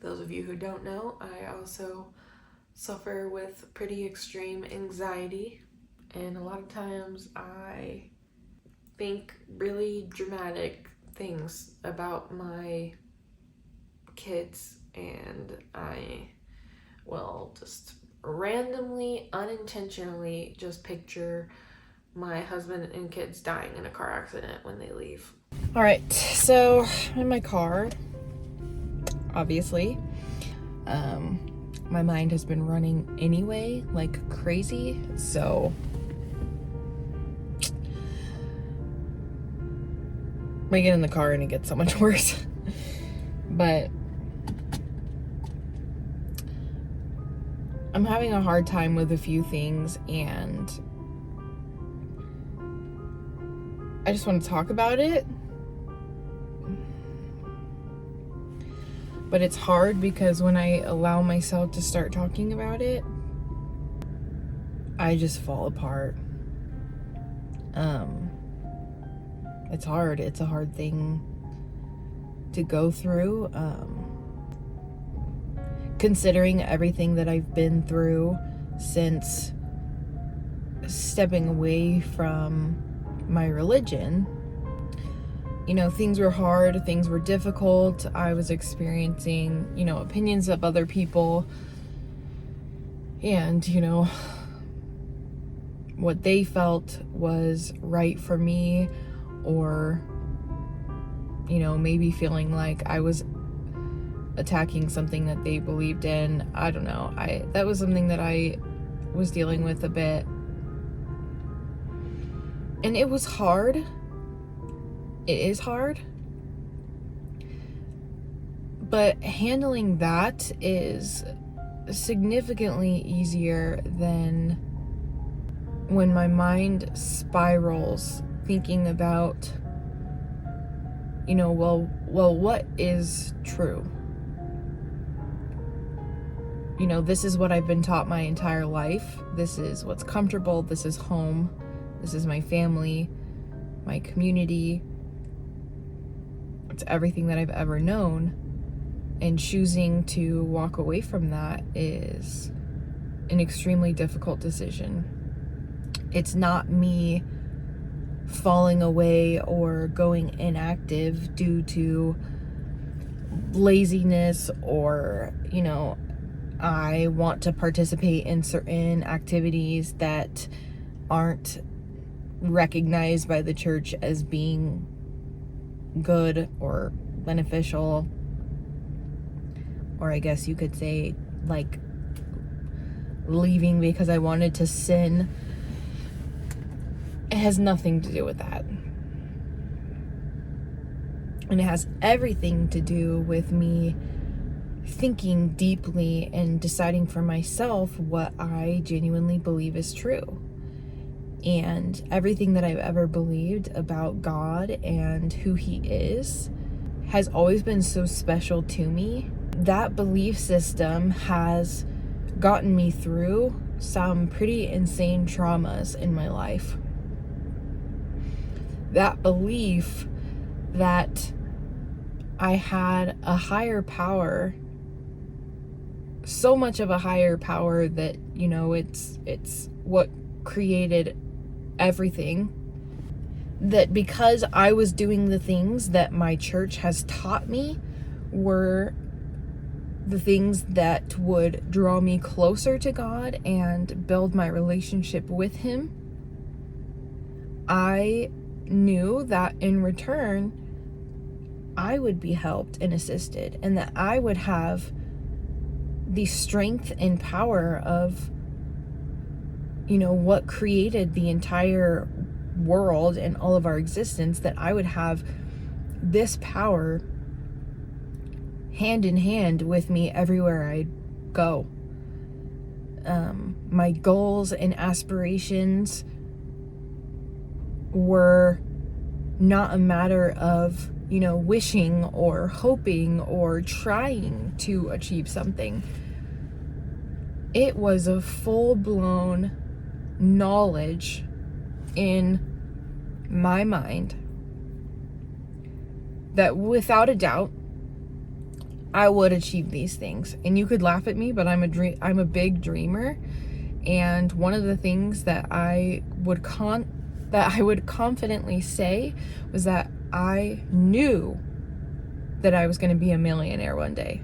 those of you who don't know, I also suffer with pretty extreme anxiety, and a lot of times I think really dramatic things about my kids, and I will just randomly, unintentionally just picture my husband and kids dying in a car accident when they leave. All right, so I'm in my car, obviously. My mind has been running anyway, like crazy, so I get in the car and it gets so much worse. But I'm having a hard time with a few things, and I just want to talk about it. But it's hard because when I allow myself to start talking about it, I just fall apart. It's hard. It's a hard thing to go through. Considering everything that I've been through since stepping away from my religion. You know, things were hard, things were difficult. I was experiencing, opinions of other people, and, what they felt was right for me, or, maybe feeling like I was attacking something that they believed in. I don't know. That was something that I was dealing with a bit. And it was hard. It is hard. But handling that is significantly easier than when my mind spirals thinking about, what is true? This is what I've been taught my entire life. This is what's comfortable. This is home. This is my family, my community. It's everything that I've ever known. And choosing to walk away from that is an extremely difficult decision. It's not me falling away or going inactive due to laziness or, I want to participate in certain activities that aren't recognized by the church as being good or beneficial, or I guess you could say like leaving because I wanted to sin. It has nothing to do with that. And it has everything to do with me thinking deeply and deciding for myself what I genuinely believe is true. And everything that I've ever believed about God and who He is has always been so special to me. That belief system has gotten me through some pretty insane traumas in my life. That belief that I had a higher power, so much of a higher power that, it's what created everything, that because I was doing the things that my church has taught me were the things that would draw me closer to God and build my relationship with Him, I knew that in return I would be helped and assisted, and that I would have the strength and power of what created the entire world and all of our existence, that I would have this power hand in hand with me everywhere I go. My goals and aspirations were not a matter of, wishing or hoping or trying to achieve something. It was a full-blown knowledge in my mind that without a doubt I would achieve these things. And you could laugh at me, but I'm a big dreamer. And one of the things that I would confidently say was that I knew that I was going to be a millionaire one day.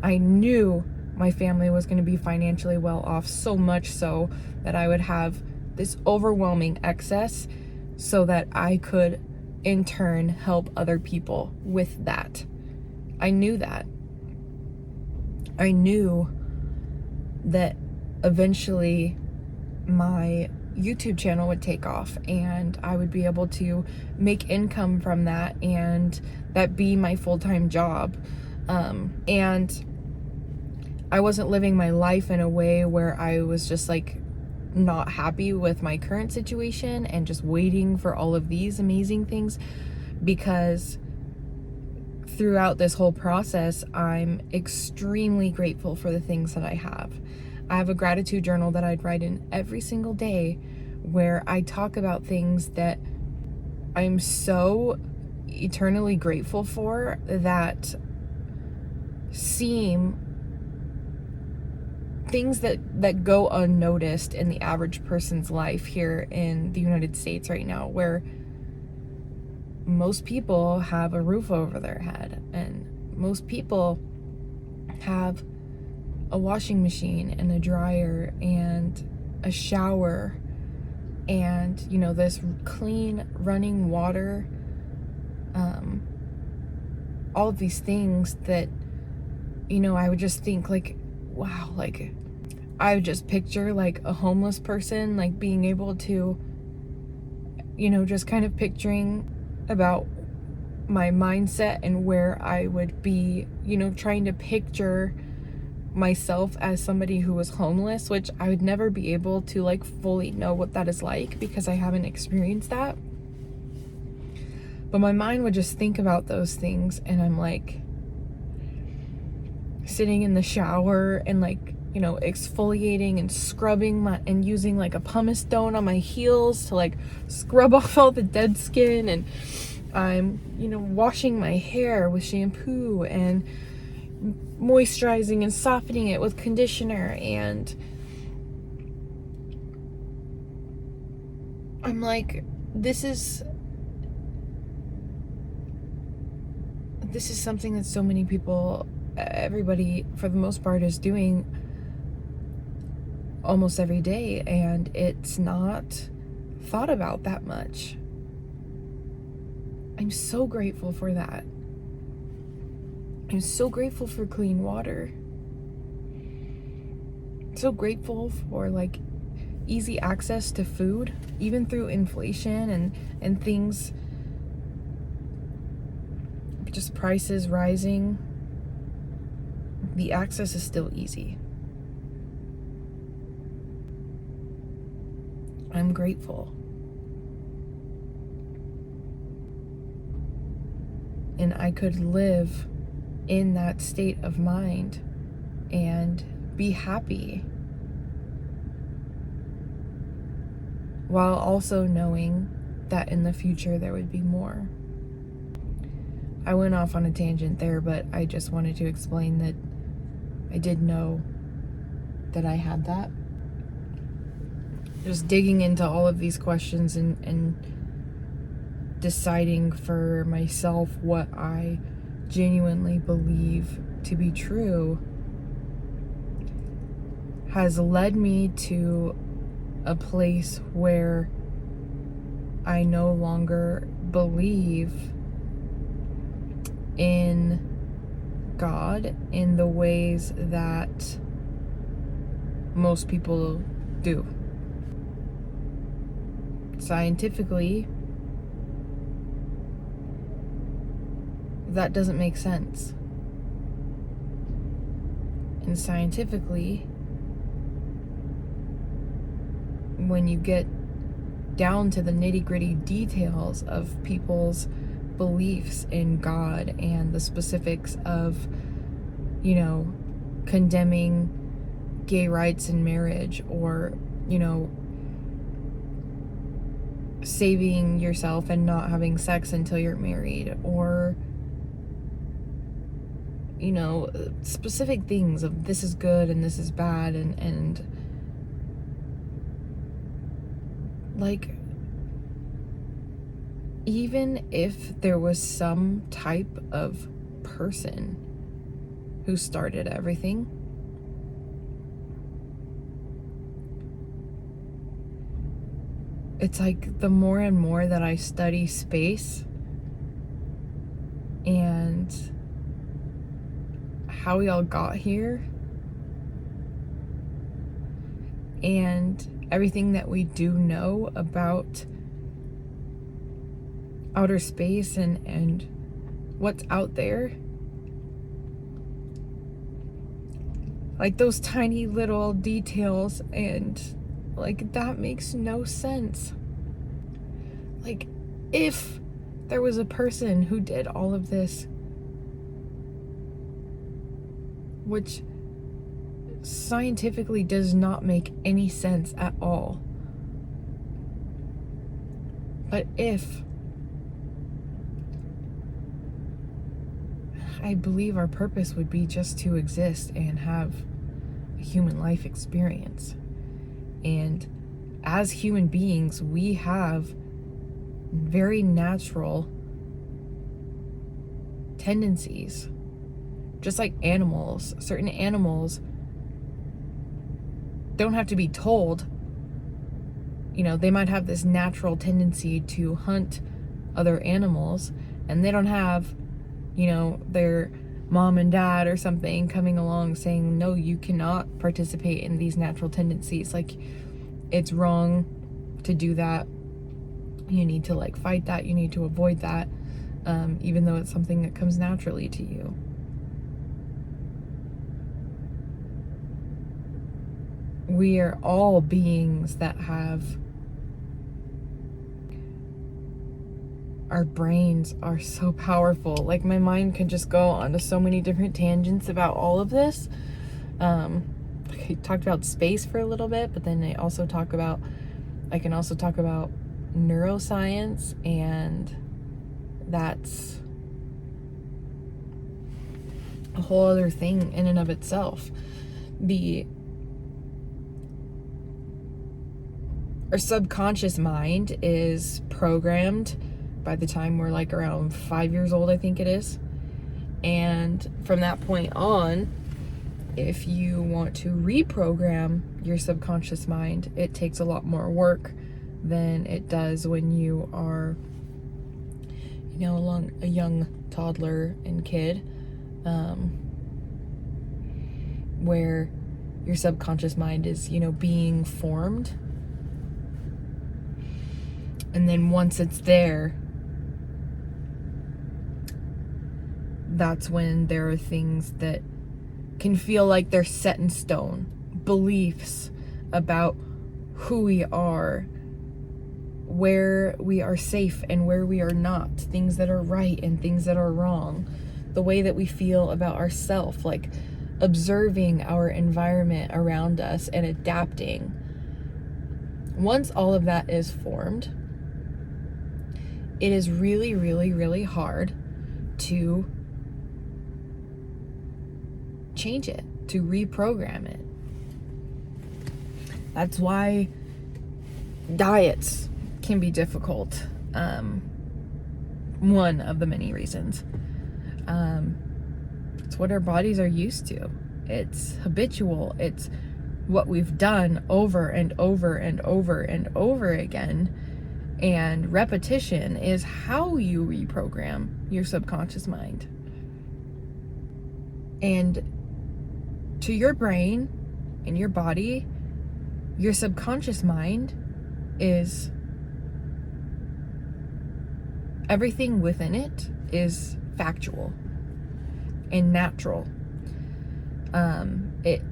I knew my family was going to be financially well off, so much so that I would have this overwhelming excess so that I could in turn help other people with that. I knew that. I knew that eventually my YouTube channel would take off and I would be able to make income from that and that be my full-time job. And I wasn't living my life in a way where I was just like not happy with my current situation and just waiting for all of these amazing things, because throughout this whole process, I'm extremely grateful for the things that I have. I have a gratitude journal that I'd write in every single day where I talk about things that I'm so eternally grateful for that seem things that go unnoticed in the average person's life here in the United States right now, where most people have a roof over their head and most people have a washing machine and a dryer and a shower and, you know, this clean running water, all of these things that, you know, I would just think like, wow, like I would just picture like a homeless person, like being able to, you know, just kind of picturing about my mindset and where I would be, you know, trying to picture myself as somebody who was homeless, which I would never be able to like fully know what that is like because I haven't experienced that. But my mind would just think about those things, and I'm like sitting in the shower and like, you know, exfoliating and scrubbing and using like a pumice stone on my heels to like scrub off all the dead skin, and I'm, you know, washing my hair with shampoo and moisturizing and softening it with conditioner, and I'm like, this is something that so many people, everybody for the most part, is doing almost every day, and it's not thought about that much. I'm so grateful for that. I'm so grateful for clean water. So grateful for like easy access to food, even through inflation and things, just prices rising. The access is still easy. I'm grateful. And I could live in that state of mind and be happy while also knowing that in the future there would be more. I went off on a tangent there, but I just wanted to explain that I did know that I had that. Just digging into all of these questions and deciding for myself what I genuinely believe to be true has led me to a place where I no longer believe in God in the ways that most people do. Scientifically, that doesn't make sense. And scientifically, when you get down to the nitty-gritty details of people's beliefs in God and the specifics of, you know, condemning gay rights in marriage, or, you know, saving yourself and not having sex until you're married, or you know, specific things of this is good and this is bad, and like, even if there was some type of person who started everything, it's like the more and more that I study space and how we all got here and everything that we do know about outer space and what's out there, like those tiny little details, and like that makes no sense. Like, if there was a person who did all of this, which scientifically does not make any sense at all, but if, I believe our purpose would be just to exist and have a human life experience. And as human beings, we have very natural tendencies. Just like animals, certain animals don't have to be told. You know, they might have this natural tendency to hunt other animals, and they don't have, you know, their mom and dad or something coming along saying, no, you cannot participate in these natural tendencies. Like, it's wrong to do that. You need to like fight that. You need to avoid that, even though it's something that comes naturally to you. We are all beings that have, our brains are so powerful. Like, my mind can just go onto so many different tangents about all of this. I talked about space for a little bit, but then I can also talk about neuroscience, and that's a whole other thing in and of itself. Our subconscious mind is programmed by the time we're like around 5 years old, I think it is. And from that point on, if you want to reprogram your subconscious mind, it takes a lot more work than it does when you are, you know, a young toddler and kid, where your subconscious mind is, you know, being formed. And then once it's there, that's when there are things that can feel like they're set in stone. Beliefs about who we are, where we are safe and where we are not, things that are right and things that are wrong, the way that we feel about ourselves, like observing our environment around us and adapting. Once all of that is formed, it is really, really, really hard to change it, to reprogram it. That's why diets can be difficult. One of the many reasons. It's what our bodies are used to. It's habitual. It's what we've done over and over and over and over again. And repetition is how you reprogram your subconscious mind. And to your brain and your body, your subconscious mind is, everything within it is factual and natural. It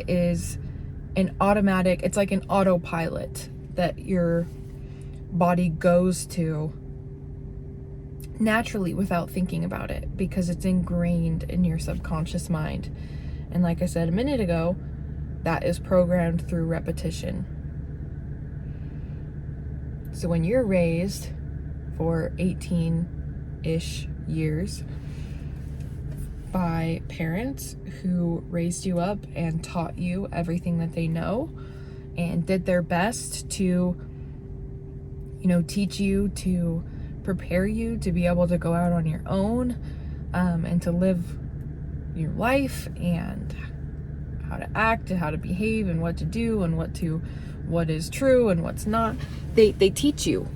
is an automatic, it's like an autopilot that your body goes to naturally without thinking about it, because it's ingrained in your subconscious mind. And like I said a minute ago, that is programmed through repetition. So when you're raised for 18-ish years by parents who raised you up and taught you everything that they know and did their best to, teach you, to prepare you to be able to go out on your own, and to live your life, and how to act and how to behave and what to do and what is true and what's not. They teach you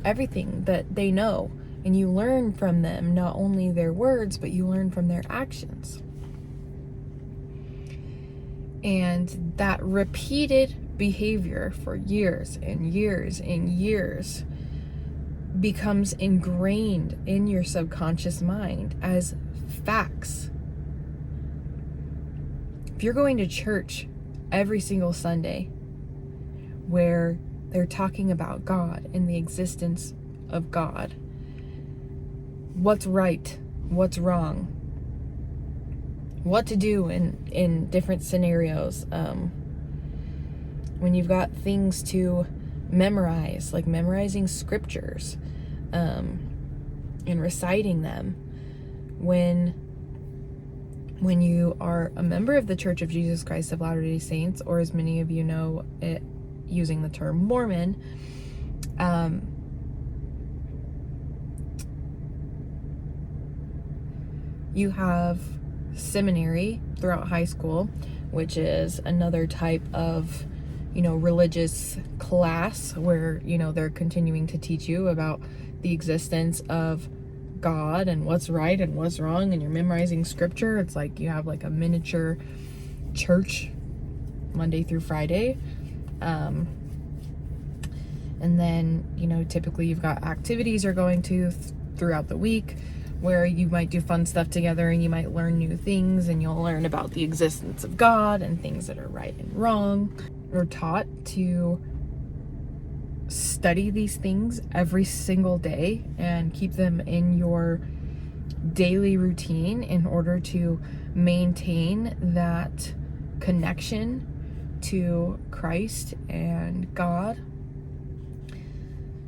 everything that they know, and you learn from them, not only their words, but you learn from their actions. And that repeated behavior for years and years and years becomes ingrained in your subconscious mind as facts. If you're going to church every single Sunday where they're talking about God and the existence of God, what's right, what's wrong, what to do in different scenarios, when you've got things to memorize, like memorizing scriptures, and reciting them, when you are a member of the Church of Jesus Christ of Latter-day Saints, or as many of you know it using the term Mormon, you have seminary throughout high school, which is another type of religious class where they're continuing to teach you about the existence of God and what's right and what's wrong, and you're memorizing scripture. It's like you have like a miniature church Monday through Friday, and then typically you've got activities you're going to throughout the week where you might do fun stuff together, and you might learn new things, and you'll learn about the existence of God and things that are right and wrong. We're taught to study these things every single day and keep them in your daily routine in order to maintain that connection to Christ and God.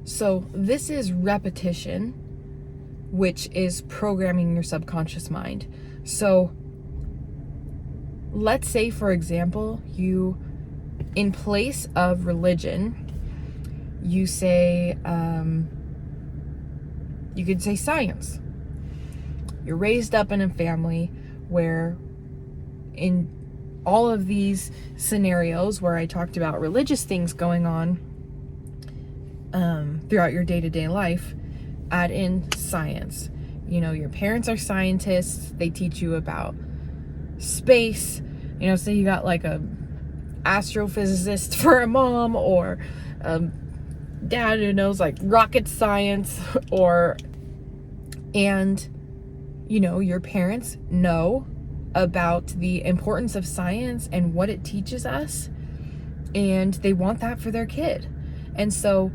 So this is repetition, which is programming your subconscious mind. So let's say, for example, you, in place of religion, you say, you could say science. You're raised up in a family where, in all of these scenarios where I talked about religious things going on throughout your day-to-day life, add in science. Your parents are scientists. They teach you about space. Say you got like a astrophysicist for a mom, or dad who knows like rocket science, and your parents know about the importance of science and what it teaches us, and they want that for their kid. And so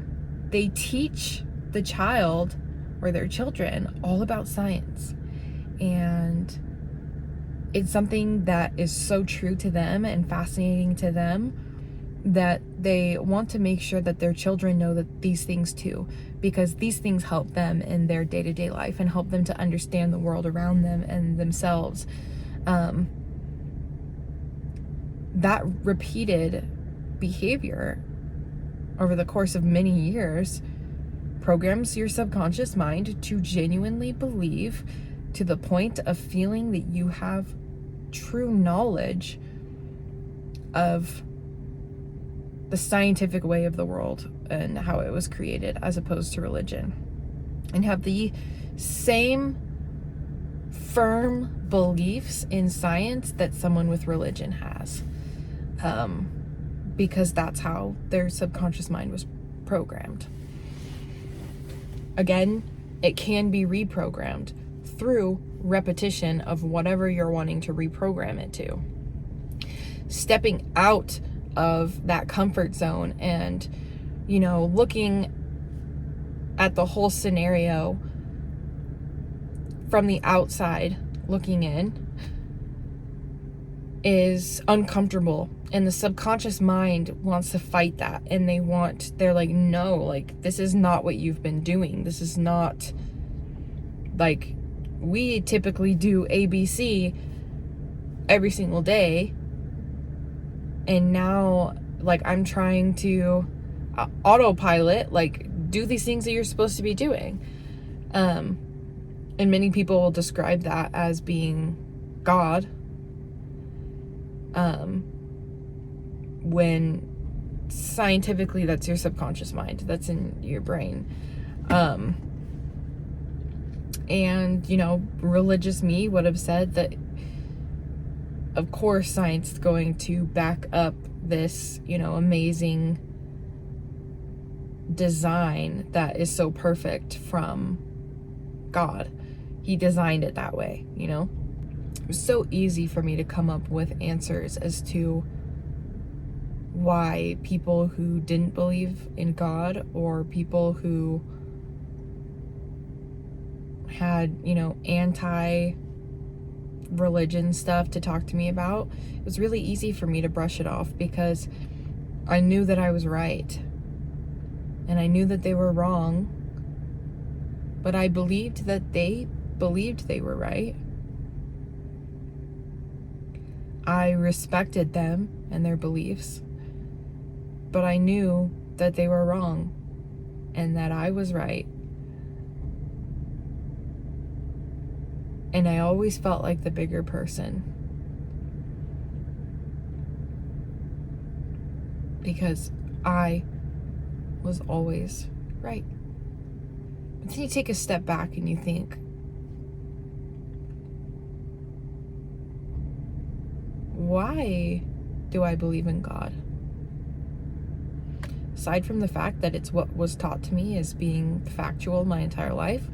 they teach the child or their children all about science, and it's something that is so true to them and fascinating to them that they want to make sure that their children know that these things too, because these things help them in their day-to-day life and help them to understand the world around them and themselves. That repeated behavior over the course of many years programs your subconscious mind to genuinely believe, to the point of feeling that you have true knowledge of the scientific way of the world and how it was created, as opposed to religion, and have the same firm beliefs in science that someone with religion has, because that's how their subconscious mind was programmed. Again, it can be reprogrammed through repetition of whatever you're wanting to reprogram it to. Stepping out of that comfort zone and, looking at the whole scenario from the outside looking in is uncomfortable, and the subconscious mind wants to fight that, and they're like, no, like, this is not what you've been doing. This is not, like, we typically do ABC every single day, and now like I'm trying to autopilot, like do these things that you're supposed to be doing. And many people will describe that as being God, when scientifically that's your subconscious mind, that's in your brain. And you know, religious me would have said that of course science is going to back up this, you know, amazing design that is so perfect from God. He designed it that way, you know? It was so easy for me to come up with answers as to why people who didn't believe in God, or people who had, you know, anti-religion stuff to talk to me about, it was really easy for me to brush it off because I knew that I was right. And I knew that they were wrong, but I believed that they believed they were right. I respected them and their beliefs, but I knew that they were wrong and that I was right. And I always felt like the bigger person because I was always right. But then you take a step back and you think, why do I believe in God? Aside from the fact that it's what was taught to me as being factual my entire life,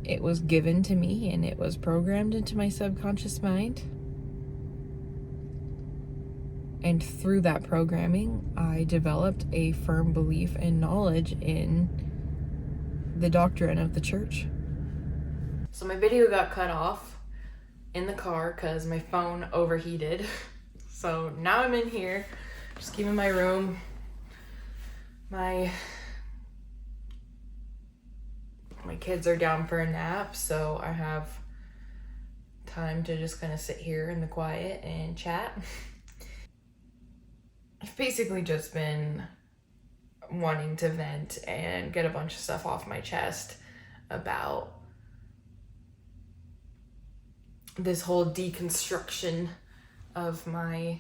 it was given to me and it was programmed into my subconscious mind. And through that programming, I developed a firm belief and knowledge in the doctrine of the church. So my video got cut off in the car because my phone overheated. So now I'm in here, just keeping my room. My kids are down for a nap, so I have time to just kind of sit here in the quiet and chat. I've basically just been wanting to vent and get a bunch of stuff off my chest about this whole deconstruction of my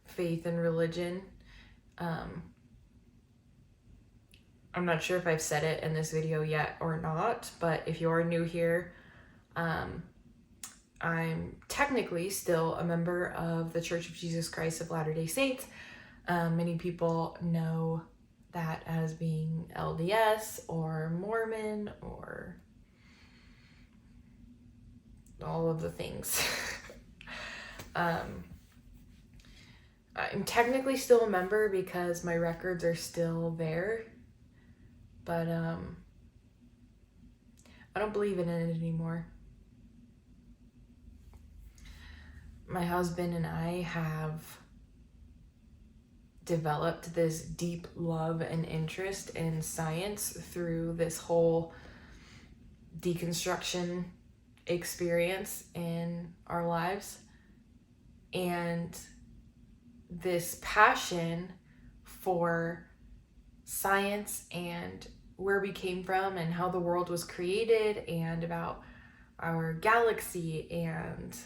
faith and religion. I'm not sure if I've said it in this video yet or not, but if you're new here, I'm technically still a member of the Church of Jesus Christ of Latter-day Saints. Many people know that as being LDS or Mormon or all of the things. I'm technically still a member because my records are still there, but I don't believe in it anymore. My husband and I have developed this deep love and interest in science through this whole deconstruction experience in our lives. And this passion for science and where we came from and how the world was created and about our galaxy and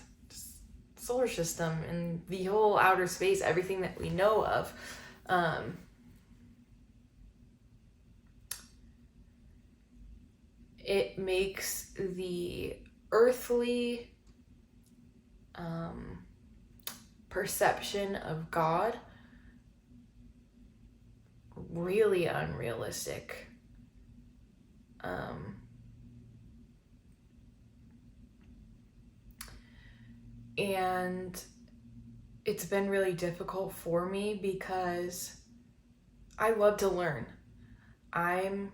solar system and the whole outer space, everything that we know of. It makes the earthly perception of God really unrealistic. And it's been really difficult for me because I love to learn. I'm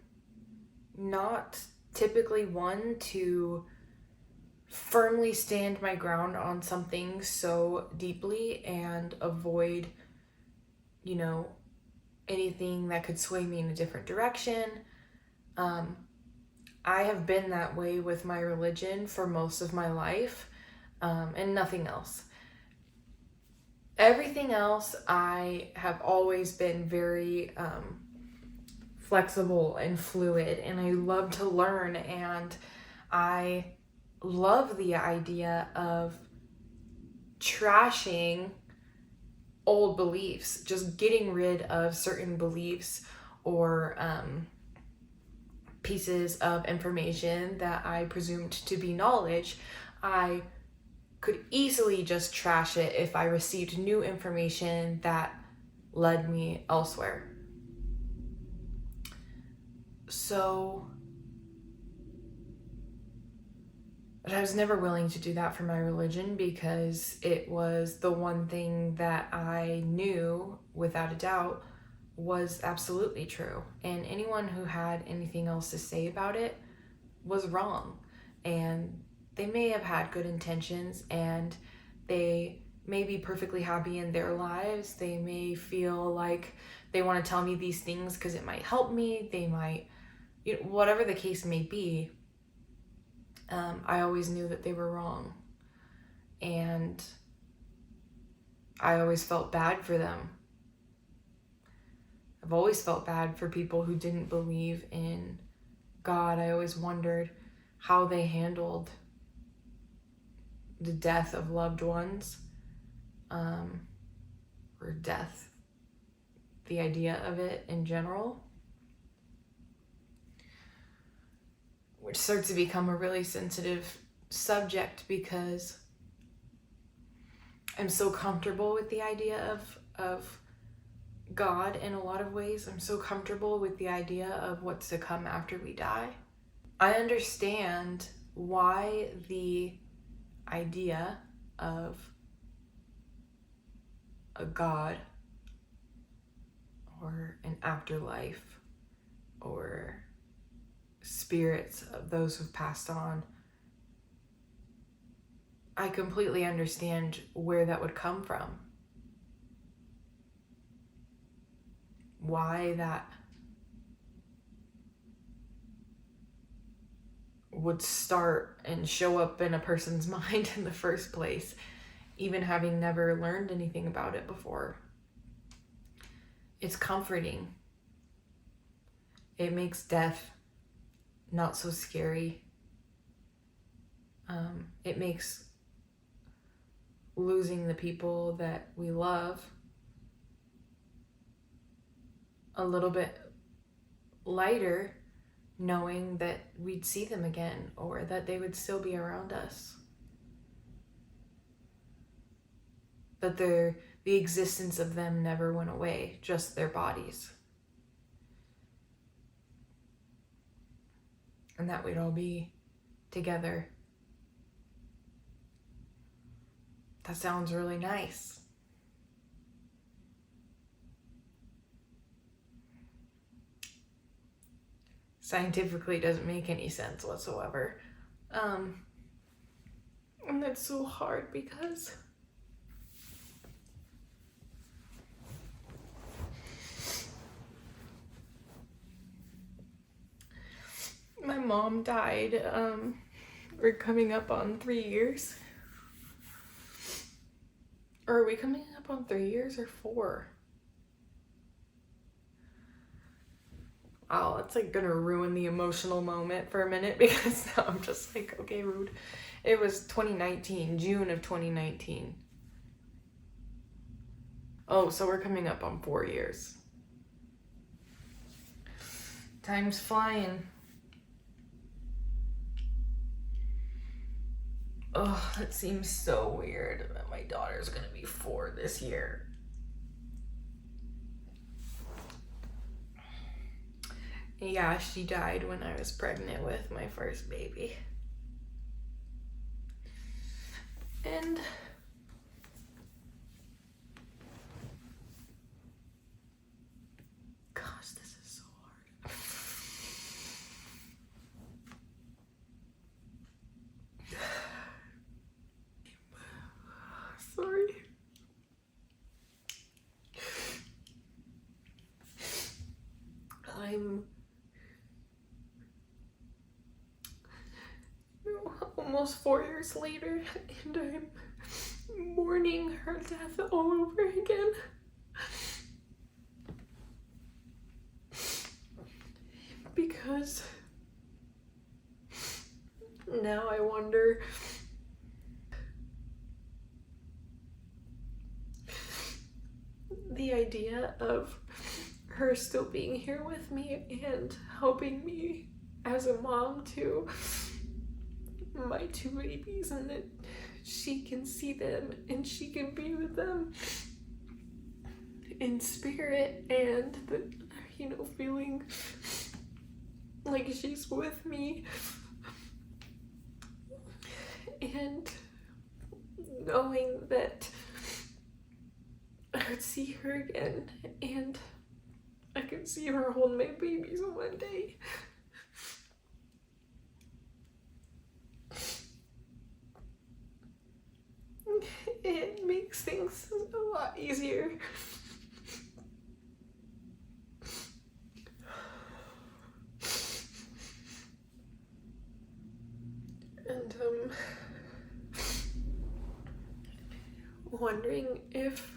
not typically one to firmly stand my ground on something so deeply and avoid, you know, anything that could sway me in a different direction. I have been that way with my religion for most of my life, and nothing else. Everything else, I have always been very flexible and fluid, and I love to learn, and I love the idea of trashing old beliefs, just getting rid of certain beliefs or pieces of information that I presumed to be knowledge. I could easily just trash it if I received new information that led me elsewhere. So, but I was never willing to do that for my religion because it was the one thing that I knew without a doubt was absolutely true. And anyone who had anything else to say about it was wrong. And they may have had good intentions and they may be perfectly happy in their lives. They may feel like they want to tell me these things because it might help me. They might, whatever the case may be. I always knew that they were wrong. And I always felt bad for them. I've always felt bad for people who didn't believe in God. I always wondered how they handled the death of loved ones, or death, the idea of it in general, which starts to become a really sensitive subject because I'm so comfortable with the idea of God in a lot of ways. I'm so comfortable with the idea of what's to come after we die. I understand why the idea of a God or an afterlife or spirits of those who've passed on, I completely understand where that would come from. Why that would start and show up in a person's mind in the first place, even having never learned anything about it before. It's comforting. It makes death not so scary. It makes losing the people that we love a little bit lighter, knowing that we'd see them again or that they would still be around us. That the existence of them never went away, just their bodies. And that we'd all be together. That sounds really nice. Scientifically doesn't make any sense whatsoever. And that's so hard because my mom died, we're coming up on 3 years. Or are we coming up on 3 years or 4? Oh, it's like gonna ruin the emotional moment for a minute because now I'm just like, okay, rude. It was 2019, June of 2019. Oh, so we're coming up on 4 years. Time's flying. Oh, that seems so weird that my daughter's gonna be 4 this year. Yeah, she died when I was pregnant with my first baby. And gosh, this is so hard. Sorry. almost 4 years later, and I'm mourning her death all over again. Because now I wonder the idea of her still being here with me and helping me as a mom to my 2 babies, and that she can see them and she can be with them in spirit, and that, feeling like she's with me, and knowing that I would see her again, and I could see her hold my babies one day. It makes things a lot easier. And wondering if,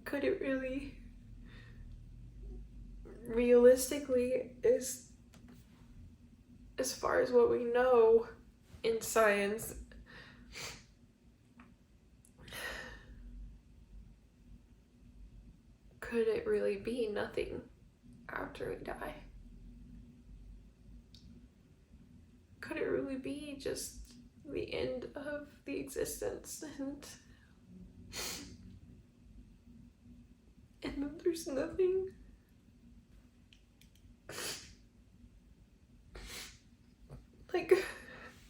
could it really, realistically, as far as what we know in science, could it really be nothing after we die? Could it really be just the end of the existence, and then there's nothing? Like,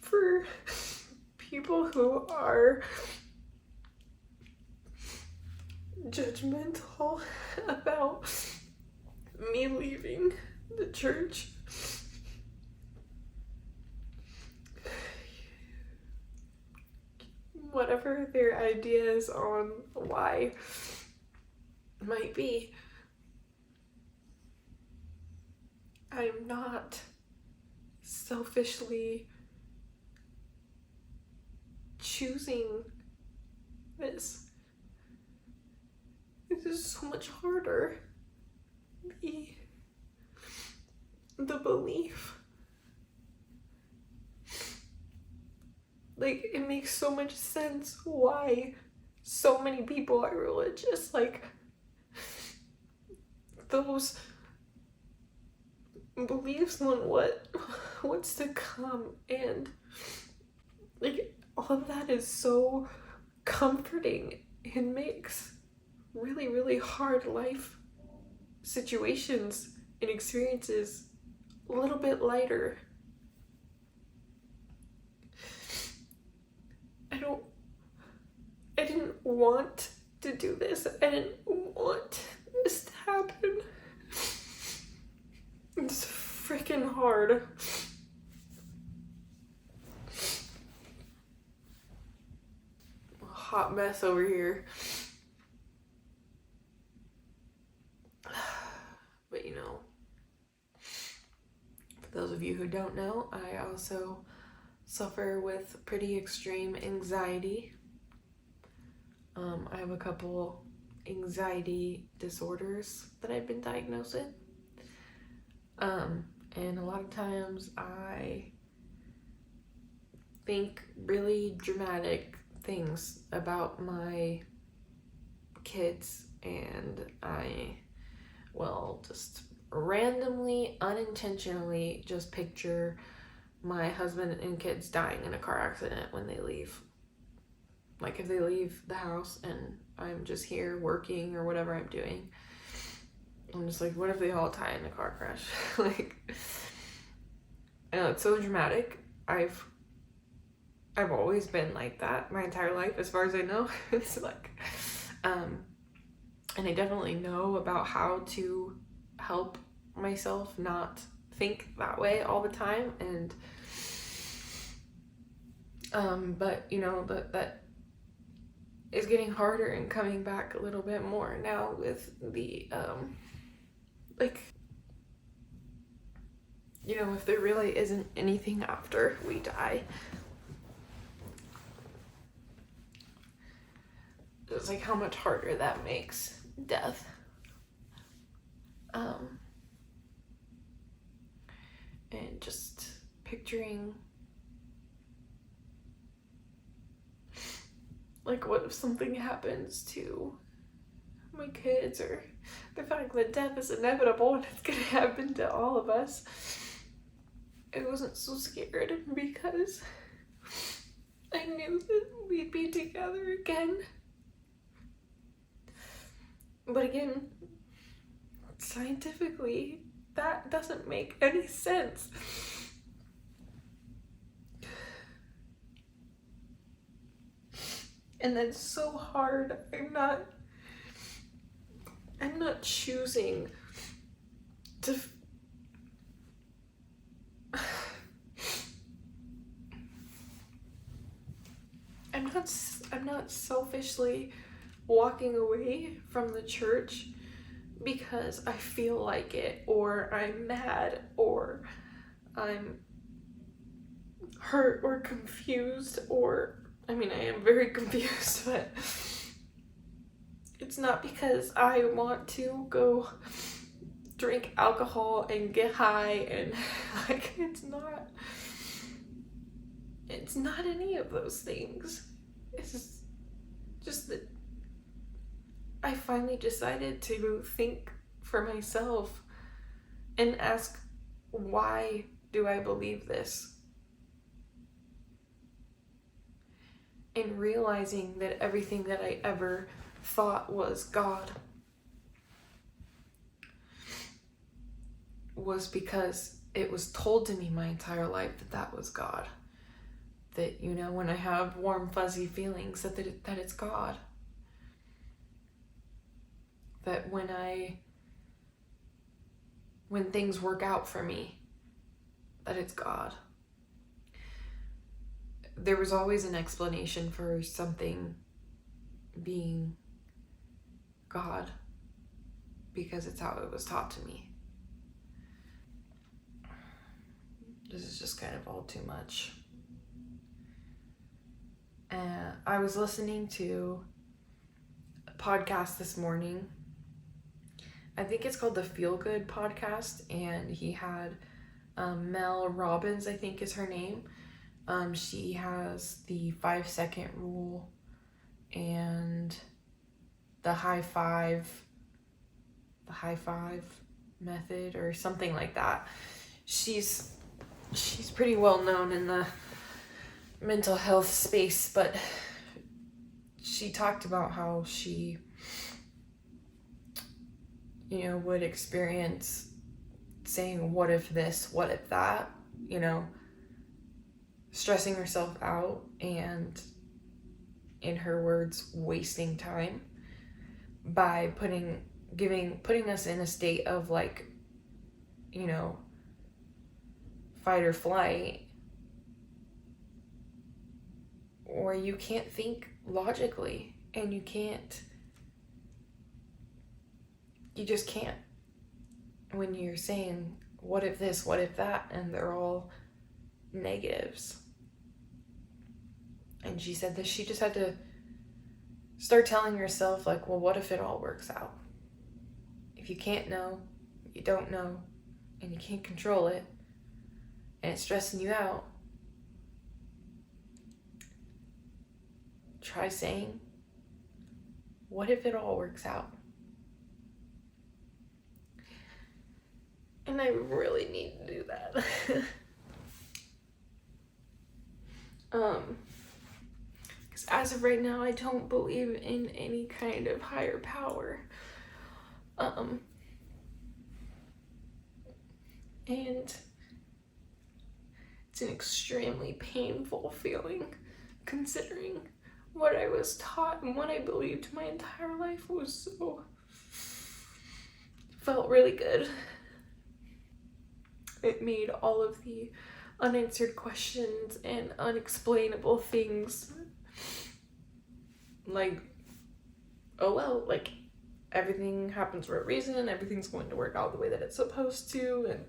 for people who are judgmental about me leaving the church, whatever their ideas on why might be, I'm not selfishly choosing this. This is so much harder. The belief. Like, it makes so much sense why so many people are religious. Like, those beliefs on what's to come, and like, all of that is so comforting and makes really, really hard life situations and experiences a little bit lighter. I didn't want to do this. I didn't want this to happen. It's freaking hard. A hot mess over here. But for those of you who don't know, I also suffer with pretty extreme anxiety. I have a couple anxiety disorders that I've been diagnosed with. And a lot of times I think really dramatic things about my kids, and I will just randomly, unintentionally just picture my husband and kids dying in a car accident when they leave. Like, if they leave the house and I'm just here working or whatever I'm doing, I'm just like, what if they all die in a car crash? Like, I know it's so dramatic. I've always been like that my entire life, as far as I know. It's like, and I definitely know about how to help myself not think that way all the time. And but that is getting harder and coming back a little bit more now with the if there really isn't anything after we die. It's like how much harder that makes death. And just picturing, like, what if something happens to my kids, or the fact that death is inevitable and it's gonna happen to all of us. I wasn't so scared because I knew that we'd be together again. But again, scientifically, that doesn't make any sense. And that's so hard. I'm not choosing to I'm not selfishly walking away from the church because I feel like it, or I'm mad, or I'm hurt or confused, or I am very confused, but it's not because I want to go drink alcohol and get high and like it's not any of those things. It's just that I finally decided to think for myself and ask, why do I believe this? And realizing that everything that I ever thought was God was because it was told to me my entire life that was God. That, when I have warm, fuzzy feelings, that it's God. That when things work out for me, that it's God. There was always an explanation for something being God, because it's how it was taught to me. This is just kind of all too much. I was listening to a podcast this morning. I think it's called the Feel Good Podcast, and he had Mel Robbins, I think is her name. She has the 5-second rule and the high five method, or something like that. She's pretty well known in the mental health space, but she talked about how she would experience saying, what if this, what if that, stressing herself out and, in her words, wasting time by putting us in a state of like, fight or flight, or you can't think logically, and you just can't when you're saying, what if this, what if that, and they're all negatives. And she said that she just had to start telling herself, like, well, what if it all works out? If you can't know, you don't know, and you can't control it, and it's stressing you out, try saying, what if it all works out? And I really need to do that. Because as of right now, I don't believe in any kind of higher power. And it's an extremely painful feeling, considering what I was taught and what I believed my entire life was felt really good. It made all of the unanswered questions and unexplainable things like, oh well, like everything happens for a reason, everything's going to work out the way that it's supposed to, and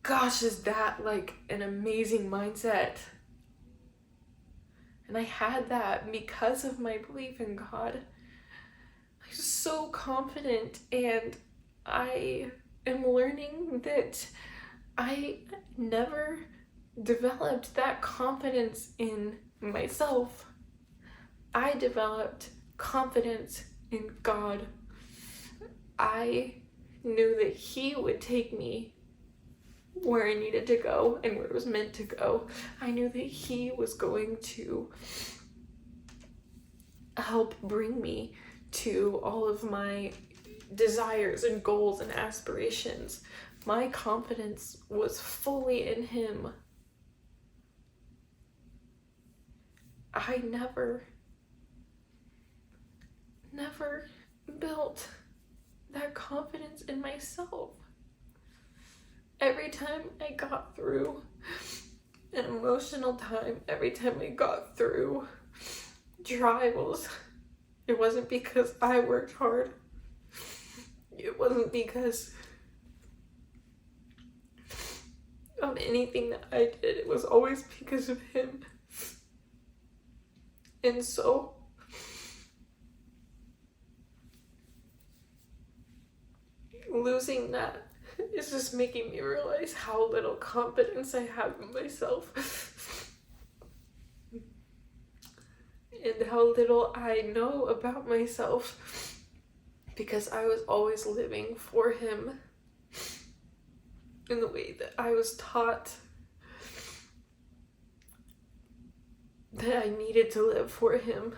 gosh, is that like an amazing mindset. And I had that because of my belief in God. I was so confident, and I am learning that I never developed that confidence in myself. I developed confidence in God. I knew that He would take me where I needed to go and where it was meant to go. I knew that He was going to help bring me to all of my desires and goals and aspirations. My confidence was fully in Him. I never built that confidence in myself. Every time I got through an emotional time, every time I got through trials, it wasn't because I worked hard. It wasn't because of anything that I did. It was always because of Him. And so losing that is just making me realize how little confidence I have in myself. And how little I know about myself, because I was always living for Him in the way that I was taught that I needed to live for Him.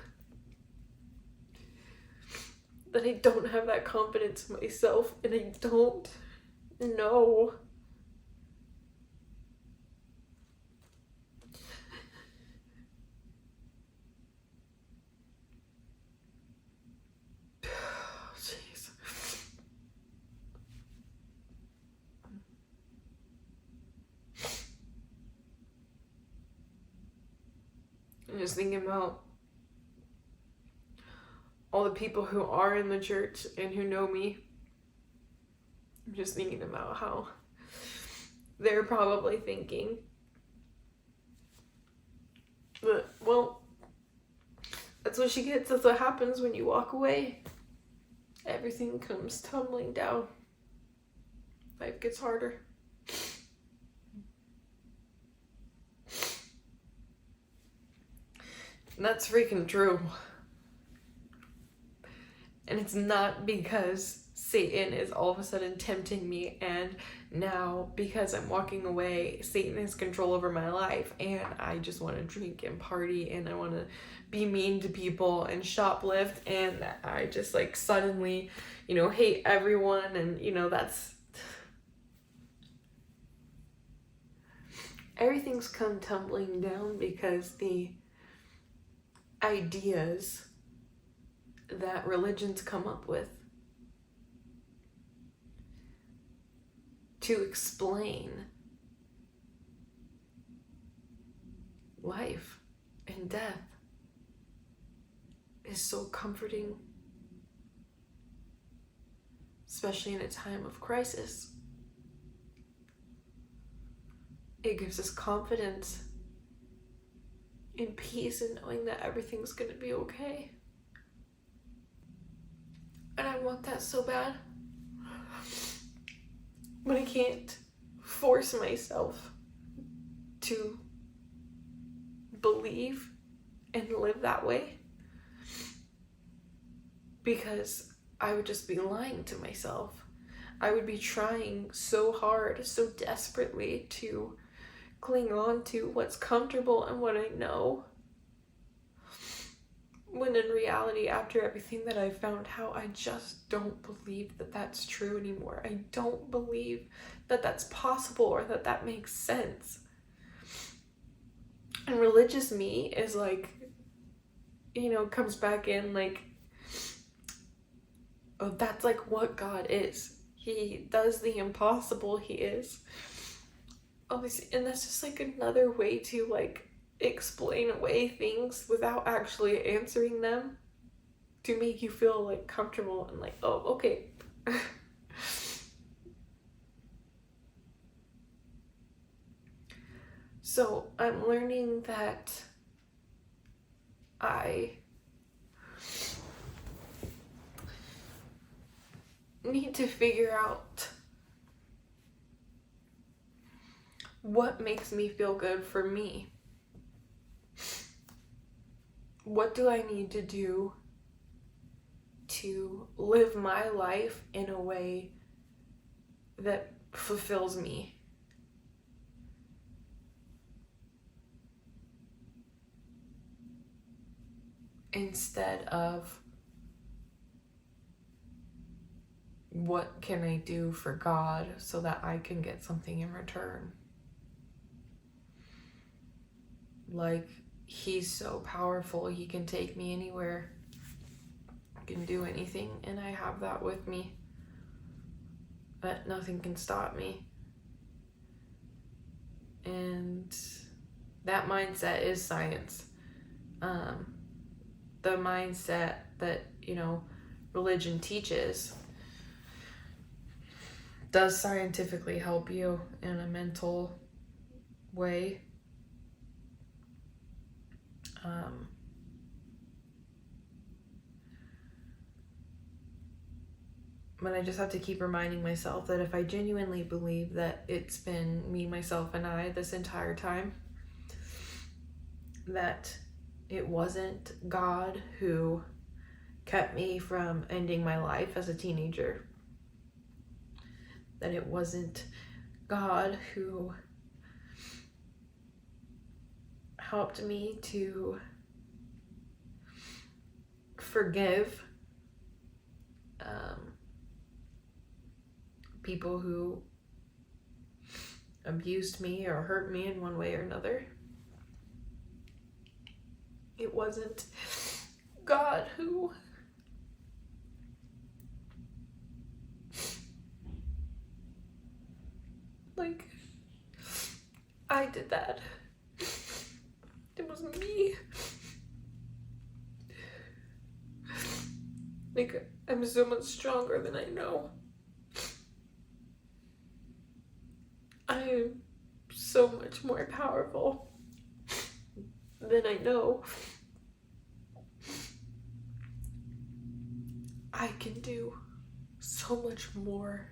That I don't have that confidence in myself, and I don't know jeez. I'm just thinking about all the people who are in the church and who know me. I'm just thinking about how they're probably thinking, but, well, that's what she gets. That's what happens when you walk away. Everything comes tumbling down. Life gets harder. And that's freaking true. And it's not because Satan is all of a sudden tempting me, and now because I'm walking away, Satan has control over my life, and I just want to drink and party, and I want to be mean to people and shoplift, and I just like suddenly, hate everyone, and that's everything's come tumbling down because the ideas that religions come up with to explain life and death is so comforting, especially in a time of crisis. It gives us confidence and peace in knowing that everything's gonna be okay. And I want that so bad. But I can't force myself to believe and live that way, because I would just be lying to myself. I would be trying so hard, so desperately to cling on to what's comfortable and what I know, when in reality, after everything that I've found out, I just don't believe that that's true anymore. I don't believe that that's possible or that that makes sense. And religious me is like, comes back in like, oh, that's like what God is. He does the impossible. He is. Obviously, and that's just like another way to like explain away things without actually answering them, to make you feel like comfortable and like, oh, okay. So I'm learning that I need to figure out what makes me feel good for me. What do I need to do to live my life in a way that fulfills me? Instead of what can I do for God so that I can get something in return? Like, he's so powerful, he can take me anywhere, can do anything, and I have that with me, but nothing can stop me. And that mindset is science. The mindset that, religion teaches does scientifically help you in a mental way. But I just have to keep reminding myself that if I genuinely believe that it's been me, myself, and I this entire time, that it wasn't God who kept me from ending my life as a teenager, that it wasn't God who helped me to forgive people who abused me or hurt me in one way or another. It wasn't God who I did that. It was me. I'm so much stronger than I know. I am so much more powerful than I know. I can do so much more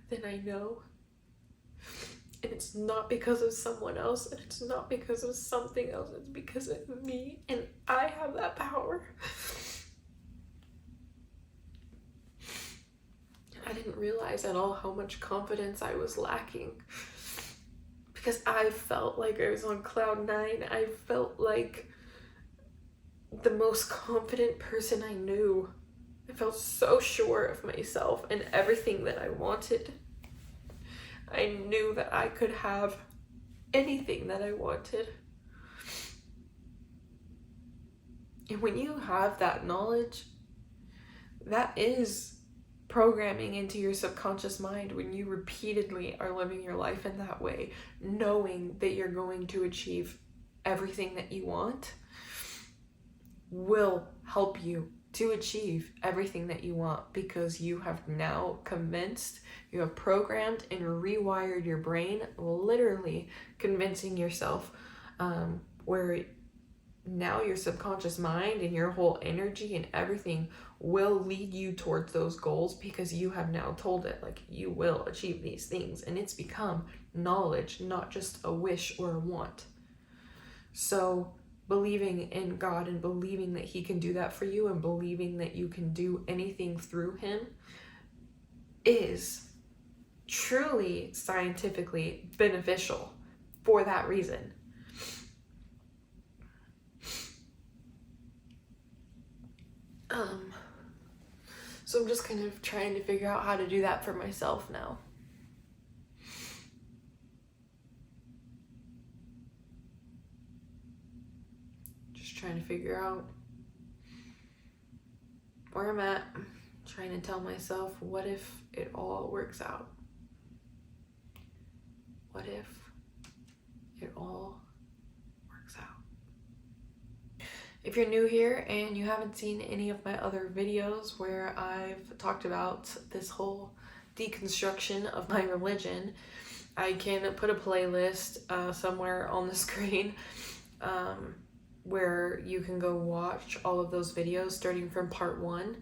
than I know. And it's not because of someone else, and it's not because of something else, it's because of me, and I have that power. I didn't realize at all how much confidence I was lacking, because I felt like I was on cloud 9. I felt like the most confident person I knew. I felt so sure of myself and everything that I wanted. I knew that I could have anything that I wanted. And when you have that knowledge, that is programming into your subconscious mind when you repeatedly are living your life in that way, knowing that you're going to achieve everything that you want will help you to achieve everything that you want, because you have now convinced, you have programmed and rewired your brain, literally convincing yourself, where now your subconscious mind and your whole energy and everything will lead you towards those goals, because you have now told it, like, you will achieve these things, and it's become knowledge, not just a wish or a want. So believing in God and believing that he can do that for you and believing that you can do anything through him is truly scientifically beneficial for that reason. So I'm just kind of trying to figure out how to do that for myself now. Just trying to figure out where I'm at, trying to tell myself, what if it all works out? What if it all works out? If you're new here and you haven't seen any of my other videos where I've talked about this whole deconstruction of my religion, I can put a playlist somewhere on the screen where you can go watch all of those videos starting from part 1.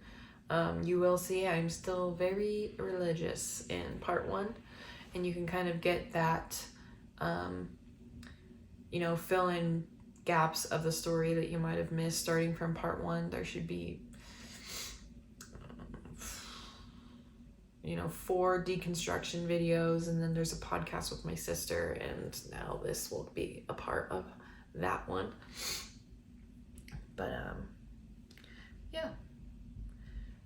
You will see I'm still very religious in part 1, and you can kind of get that, fill in gaps of the story that you might have missed starting from part 1. There should be 4 deconstruction videos, and then there's a podcast with my sister, and now this will be a part of that one. But yeah,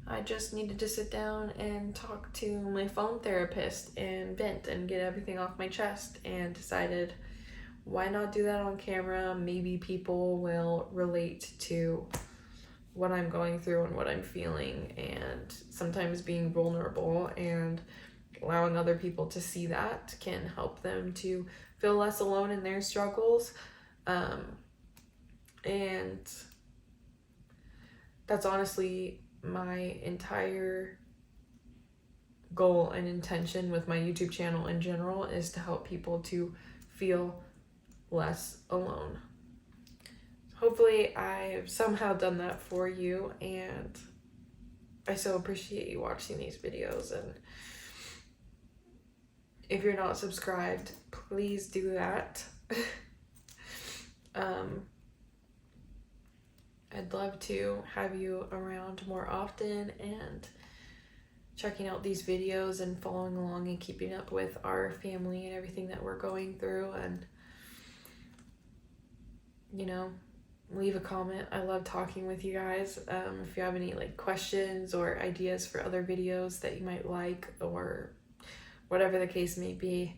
I just needed to sit down and talk to my phone therapist and vent and get everything off my chest, and decided, why not do that on camera? Maybe people will relate to what I'm going through and what I'm feeling, and sometimes being vulnerable and allowing other people to see that can help them to feel less alone in their struggles. And that's honestly my entire goal and intention with my YouTube channel in general, is to help people to feel less alone. Hopefully I've somehow done that for you, and I so appreciate you watching these videos. And if you're not subscribed, please do that. I'd love to have you around more often and checking out these videos and following along and keeping up with our family and everything that we're going through. And leave a comment. I love talking with you guys. If you have any questions or ideas for other videos that you might like, or whatever the case may be,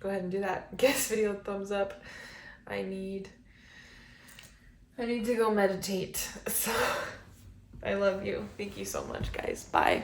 go ahead and do that. Give this video a thumbs up. I need to go meditate. So I love you. Thank you so much, guys. Bye.